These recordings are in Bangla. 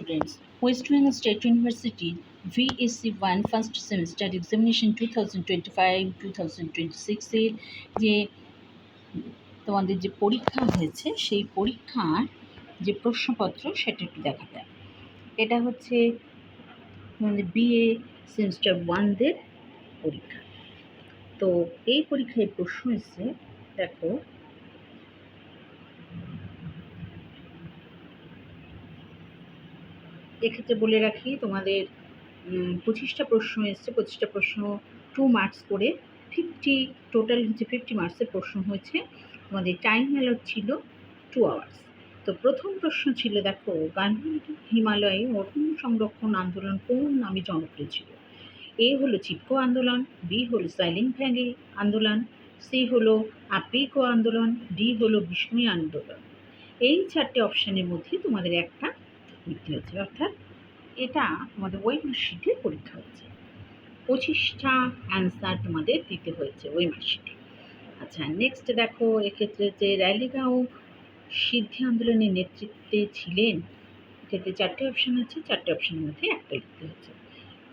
students, West Bengal State University VSC1 first semester examination 2025-2026 এর যে তোমাদের যে পরীক্ষা হয়েছে সেই পরীক্ষার যে প্রশ্নপত্র সেটা একটু দেখা যায়। এটা হচ্ছে তোমাদের বিএ সেমিস্টার 1দের পরীক্ষা। তো এই পরীক্ষায় প্রশ্ন এসছে, দেখো এক্ষেত্রে বলে রাখি তোমাদের 25টা প্রশ্ন এসছে। 25টা প্রশ্ন 2 মার্কস করে 50 টোটাল হচ্ছে 50 মার্কসের প্রশ্ন হয়েছে। তোমাদের টাইম অ্যালট ছিল 2 আওয়ার্স। তো প্রথম প্রশ্ন ছিল, দেখো গান্ধী হিমালয়ে অরণ্য সংরক্ষণ আন্দোলন কোন নামে জনপ্রিয় ছিল? এ হলো চিপকো আন্দোলন, বি হলো সাইলিং ভ্যালি আন্দোলন, সি হলো আপিকো আন্দোলন, ডি হলো বিষ্ণুই আন্দোলন। এই 4টে অপশানের মধ্যে তোমাদের একটা লিখতে হয়েছে, অর্থাৎ এটা তোমাদের ওই মার্কশিটে পরীক্ষা হচ্ছে। 25টা অ্যান্সার তোমাদের দিতে হয়েছে ওই মার্কশিটে। আচ্ছা, নেক্সট দেখো এক্ষেত্রে যে রায়লিগাঁও সিদ্ধি আন্দোলনের নেতৃত্বে ছিলেন, এক্ষেত্রে 4টে অপশান আছে, 4টে অপশানের মধ্যে একটা লিখতে হয়েছে।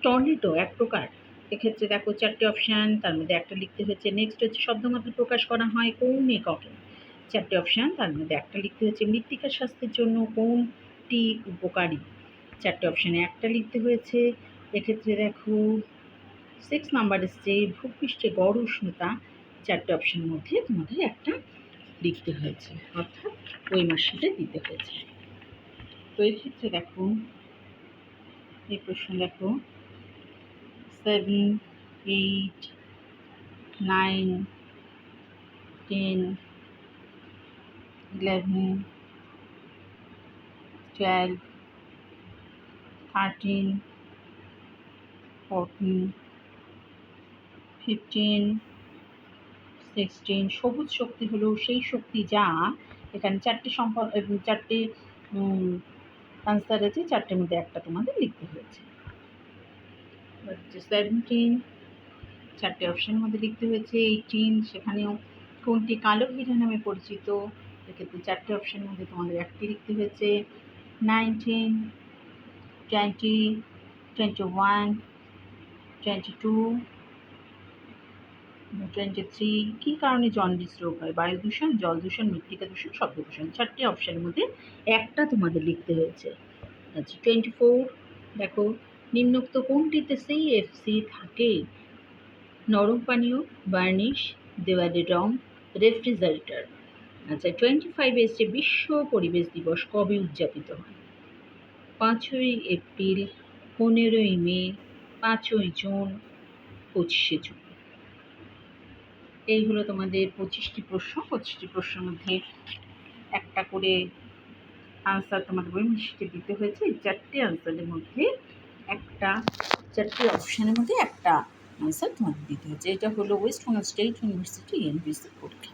টর্নেডো এক প্রকার, এক্ষেত্রে দেখো 4টে অপশান, তার মধ্যে একটা লিখতে হয়েছে। নেক্সট হচ্ছে শব্দমাত্র প্রকাশ করা হয় কোন এককে, 4টে অপশান, তার মধ্যে একটা লিখতে হয়েছে। মৃত্তিকার স্বাস্থ্যের জন্য কোনটি উপকারী, 4টে অপশানে একটা লিখতে হয়েছে। এক্ষেত্রে দেখো 6 নাম্বার এসছে ভূপৃষ্ঠে গড় উষ্ণতা, 4টে অপশানের মধ্যে তোমাদের একটা লিখতে হয়েছে, অর্থাৎ ওই মার্কশিটে দিতে হয়েছে। তো এক্ষেত্রে দেখো এই প্রশ্ন দেখো 7, 8, 9, 10, 11, 12, 13, 14, 15, 16। সবুজ শক্তি হলো সেই শক্তি যা, এখানে 4টে সম্পদ এবং 4টে আনসার আছে, 4টের মধ্যে একটা তোমাদের লিখতে হয়েছে। 17, 4টে অপশানের মধ্যে লিখতে হয়েছে। 18, সেখানেও কোনটি কালো হীরা নামে পরিচিত, এক্ষেত্রে 4টে অপশানের মধ্যে তোমাদের একটি লিখতে হয়েছে। 19, 20, 21, 22, 23। কী কারণে জন্ডিস রোগ হয়? বায়ু দূষণ, জল দূষণ, মৃত্তিকা দূষণ, শব্দ দূষণ। 4টে অপশানের মধ্যে একটা তোমাদের লিখতে হয়েছে। আচ্ছা, 24 দেখো নিম্নোক্ত কোনটিতে সিএফসি থাকে? নরম পানীয়, বার্নিশ, দেওয়ালে রং, রেফ্রিজারেটর। আচ্ছা, 25 এসছে বিশ্ব পরিবেশ দিবস কবে উদযাপিত হয়? 5ই এপ্রিল, 15ই মে, 5ই জুন, 25শে জুন। এই হলো তোমাদের 25টি প্রশ্ন। 25টি প্রশ্নের মধ্যে একটা করে আনসার তোমাদের ওই মার্কশিটে দিতে হয়েছে। এই 4টে আনসারের মধ্যে একটা, 4টে অপশানের মধ্যে একটা আনসার তোমাদের দিতে হচ্ছে। এটা হলো West Bengal state university NBC পরীক্ষা।